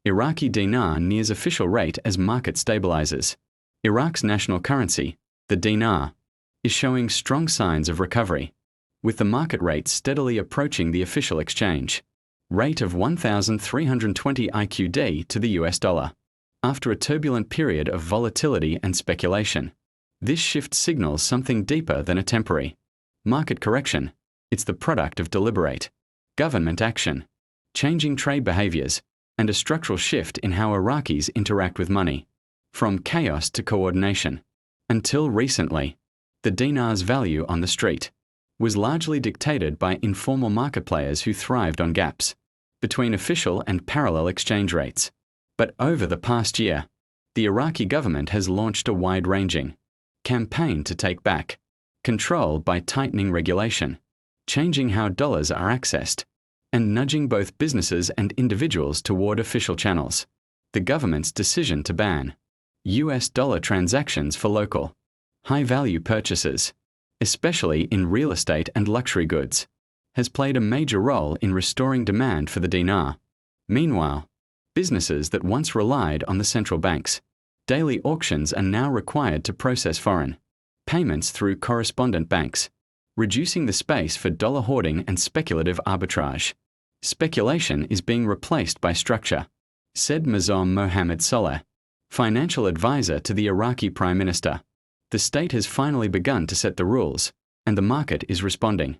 Iraqi dinar nears official rate as market stabilizes. Iraq's national currency, the dinar, is showing strong signs of recovery, with the market rate steadily approaching the official exchange rate of 1,320 IQD to the US dollar. After a turbulent period of volatility and speculation, this shift signals something deeper than a temporary market correction. It's the product of deliberate government action, changing trade behaviors, and a structural shift in how Iraqis interact with money, from chaos to coordination. Until recently, the dinar's value on the street was largely dictated by informal market players who thrived on gaps between official and parallel exchange rates. But over the past year, the Iraqi government has launched a wide-ranging campaign to take back control by tightening regulation, changing how dollars are accessed, and nudging both businesses and individuals toward official channels. The government's decision to ban US dollar transactions for local, high-value purchases, especially in real estate and luxury goods, has played a major role in restoring demand for the dinar. Meanwhile, businesses that once relied on the central banks' daily auctions are now required to process foreign payments through correspondent banks, reducing the space for dollar hoarding and speculative arbitrage. Speculation is being replaced by structure, said Mazom Mohammed Saleh, financial advisor to the Iraqi Prime Minister. The state has finally begun to set the rules, and the market is responding.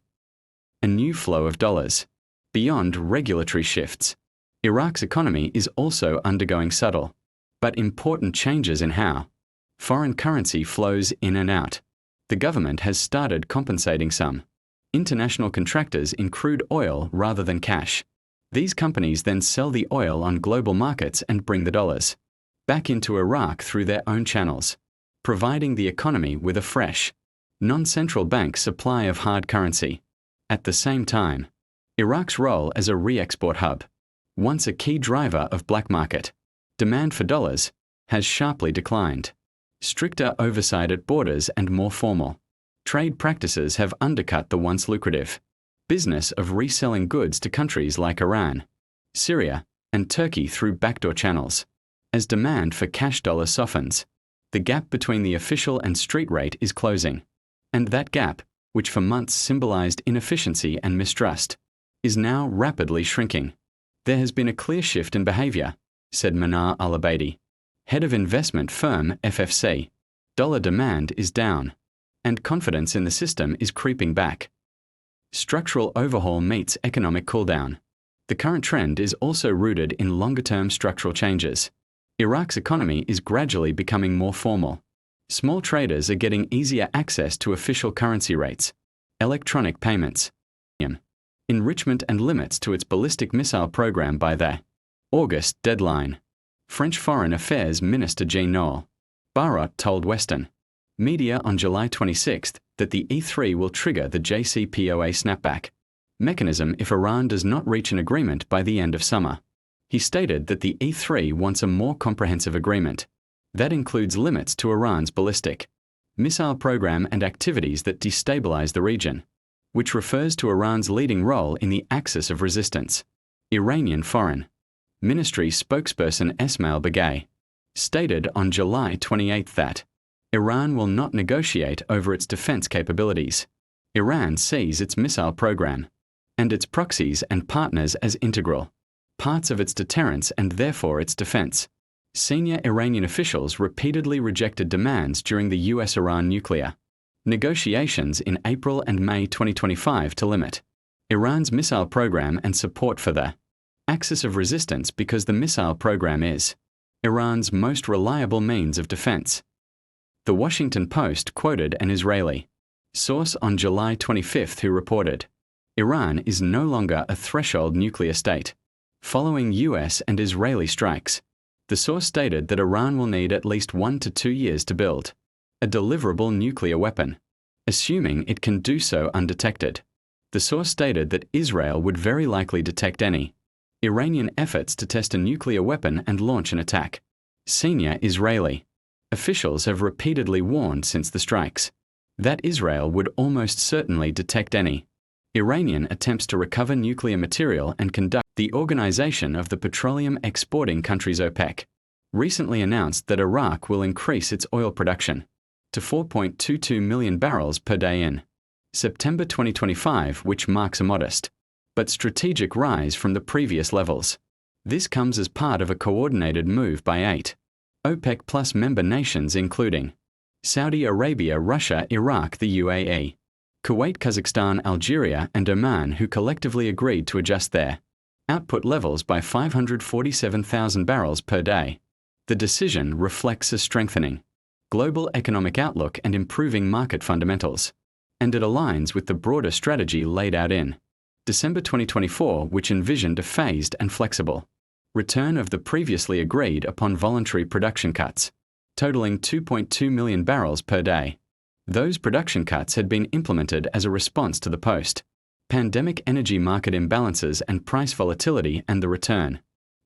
A new flow of dollars. Beyond regulatory shifts, Iraq's economy is also undergoing subtle but important changes in how foreign currency flows in and out. The government has started compensating some international contractors in crude oil rather than cash. These companies then sell the oil on global markets and bring the dollars back into Iraq through their own channels, providing the economy with a fresh, non-central bank supply of hard currency. At the same time, Iraq's role as a re-export hub, once a key driver of black market demand for dollars, has sharply declined. Stricter oversight at borders and more formal trade practices have undercut the once lucrative business of reselling goods to countries like Iran, Syria, and Turkey through backdoor channels. As demand for cash dollar softens, the gap between the official and street rate is closing. And that gap, which for months symbolized inefficiency and mistrust, is now rapidly shrinking. There has been a clear shift in behavior, said Manar Al-Abadi, head of investment firm FFC. Dollar demand is down, and confidence in the system is creeping back. Structural overhaul meets economic cooldown. The current trend is also rooted in longer-term structural changes. Iraq's economy is gradually becoming more formal. Small traders are getting easier access to official currency rates, electronic payments, enrichment and limits to its ballistic missile program by the August deadline. French Foreign Affairs Minister Jean-Noël Barrot told Western media on July 26 that the E3 will trigger the JCPOA snapback mechanism if Iran does not reach an agreement by the end of summer. He stated that the E3 wants a more comprehensive agreement that includes limits to Iran's ballistic missile program and activities that destabilize the region, which refers to Iran's leading role in the axis of resistance. Iranian Foreign Ministry spokesperson Esmail Bagay stated on July 28 that Iran will not negotiate over its defense capabilities. Iran sees its missile program and its proxies and partners as integral parts of its deterrence and therefore its defense. Senior Iranian officials repeatedly rejected demands during the US-Iran nuclear negotiations in April and May 2025 to limit Iran's missile program and support for the axis of resistance because the missile program is Iran's most reliable means of defense. The Washington Post quoted an Israeli source on July 25 who reported, Iran is no longer a threshold nuclear state. Following US and Israeli strikes, the source stated that Iran will need at least 1 to 2 years to build a deliverable nuclear weapon, assuming it can do so undetected. The source stated that Israel would very likely detect any Iranian efforts to test a nuclear weapon and launch an attack. Senior Israeli officials have repeatedly warned since the strikes that Israel would almost certainly detect any Iranian attempts to recover nuclear material and conduct The Organization of the Petroleum Exporting Countries OPEC recently announced that Iraq will increase its oil production to 4.22 million barrels per day in September 2025, which marks a modest but strategic rise from the previous levels. This comes as part of a coordinated move by 8 OPEC Plus member nations including Saudi Arabia, Russia, Iraq, the UAE, Kuwait, Kazakhstan, Algeria, and Oman, who collectively agreed to adjust their output levels by 547,000 barrels per day. The decision reflects a strengthening global economic outlook and improving market fundamentals, and it aligns with the broader strategy laid out in December 2024, which envisioned a phased and flexible return of the previously agreed upon voluntary production cuts, totaling 2.2 million barrels per day. Those production cuts had been implemented as a response to the post-pandemic energy market imbalances and price volatility, and the return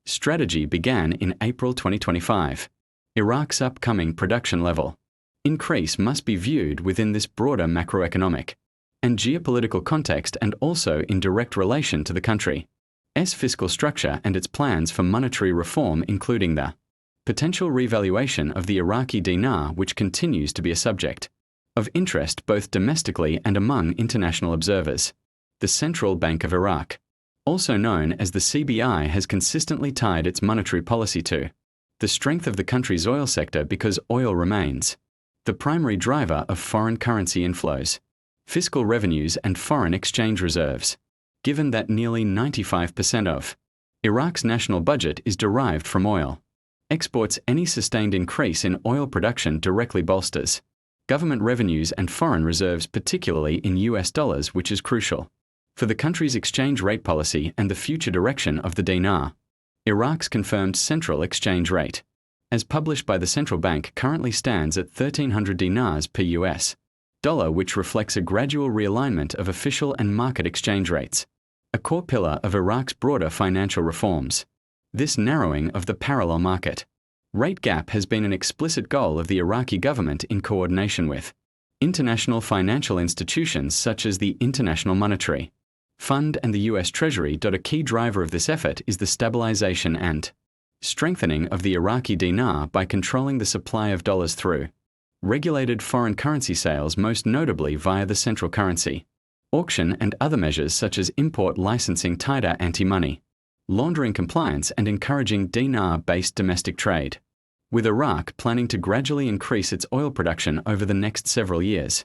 strategy began in April 2025. Iraq's upcoming production level increase must be viewed within this broader macroeconomic and geopolitical context, and also in direct relation to the country's fiscal structure and its plans for monetary reform, including the potential revaluation of the Iraqi dinar, which continues to be a subject of interest both domestically and among international observers. The Central Bank of Iraq, also known as the CBI, has consistently tied its monetary policy to the strength of the country's oil sector because oil remains the primary driver of foreign currency inflows, fiscal revenues, and foreign exchange reserves. Given that nearly 95% of Iraq's national budget is derived from oil exports, any sustained increase in oil production directly bolsters government revenues and foreign reserves, particularly in US dollars, which is crucial for the country's exchange rate policy and the future direction of the dinar. Iraq's confirmed central exchange rate, as published by the central bank, currently stands at 1,300 dinars per US dollar, which reflects a gradual realignment of official and market exchange rates, a core pillar of Iraq's broader financial reforms. This narrowing of the parallel market rate gap has been an explicit goal of the Iraqi government in coordination with international financial institutions such as the International Monetary Fund and the US Treasury. A key driver of this effort is the stabilization and strengthening of the Iraqi dinar by controlling the supply of dollars through regulated foreign currency sales, most notably via the central currency auction, and other measures such as import licensing, tighter anti-money laundering compliance, and encouraging dinar-based domestic trade, with Iraq planning to gradually increase its oil production over the next several years,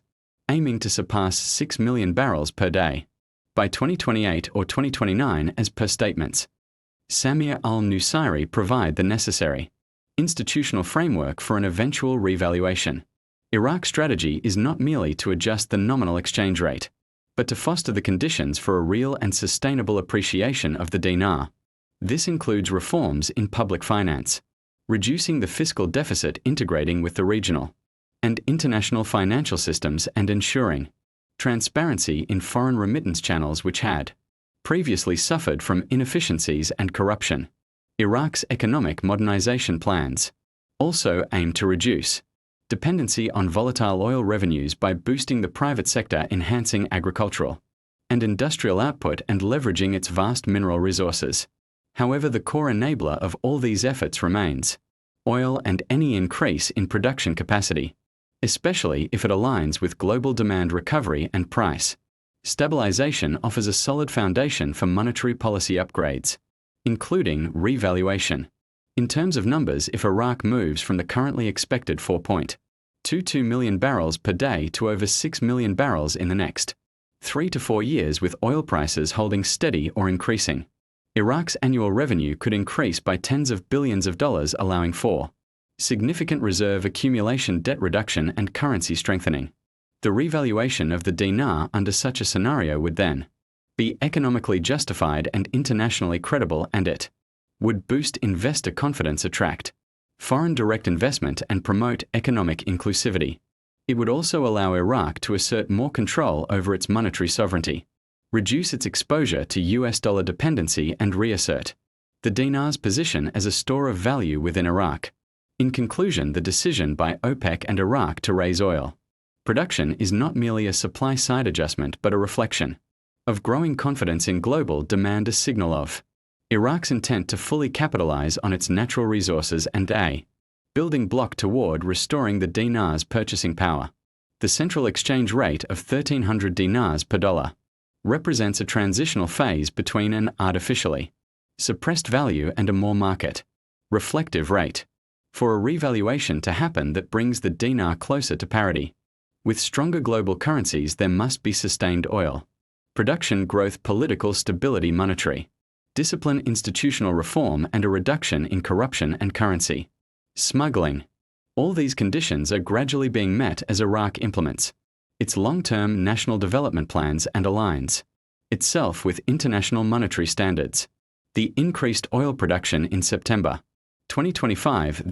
aiming to surpass 6 million barrels per day by 2028 or 2029, as per statements Samir al-Nusayri provide the necessary institutional framework for an eventual revaluation. Iraq's strategy is not merely to adjust the nominal exchange rate, but to foster the conditions for a real and sustainable appreciation of the dinar. This includes reforms in public finance, reducing the fiscal deficit, integrating with the regional and international financial systems, and ensuring transparency in foreign remittance channels which had previously suffered from inefficiencies and corruption. Iraq's economic modernization plans also aim to reduce dependency on volatile oil revenues by boosting the private sector, enhancing agricultural and industrial output, and leveraging its vast mineral resources. However, the core enabler of all these efforts remains oil and any increase in production capacity, especially if it aligns with global demand recovery and price stabilization, offers a solid foundation for monetary policy upgrades, including revaluation. In terms of numbers, if Iraq moves from the currently expected 4.22 million barrels per day to over 6 million barrels in the next 3 to 4 years, with oil prices holding steady or increasing, Iraq's annual revenue could increase by tens of billions of dollars, allowing for significant reserve accumulation, debt reduction, and currency strengthening. The revaluation of the dinar under such a scenario would then be economically justified and internationally credible, and it would boost investor confidence, attract foreign direct investment, and promote economic inclusivity. It would also allow Iraq to assert more control over its monetary sovereignty, reduce its exposure to US dollar dependency, and reassert the dinar's position as a store of value within Iraq. In conclusion, the decision by OPEC and Iraq to raise oil production is not merely a supply-side adjustment but a reflection of growing confidence in global demand, a signal of Iraq's intent to fully capitalize on its natural resources and a building block toward restoring the dinar's purchasing power. The central exchange rate of 1,300 dinars per dollar represents a transitional phase between an artificially suppressed value and a more market reflective rate for a revaluation to happen that brings the dinar closer to parity. With stronger global currencies, there must be sustained oil production growth, political stability, monetary discipline, institutional reform, and a reduction in corruption and currency smuggling. All these conditions are gradually being met as Iraq implements its long-term national development plans and aligns itself with international monetary standards. The increased oil production in September 2025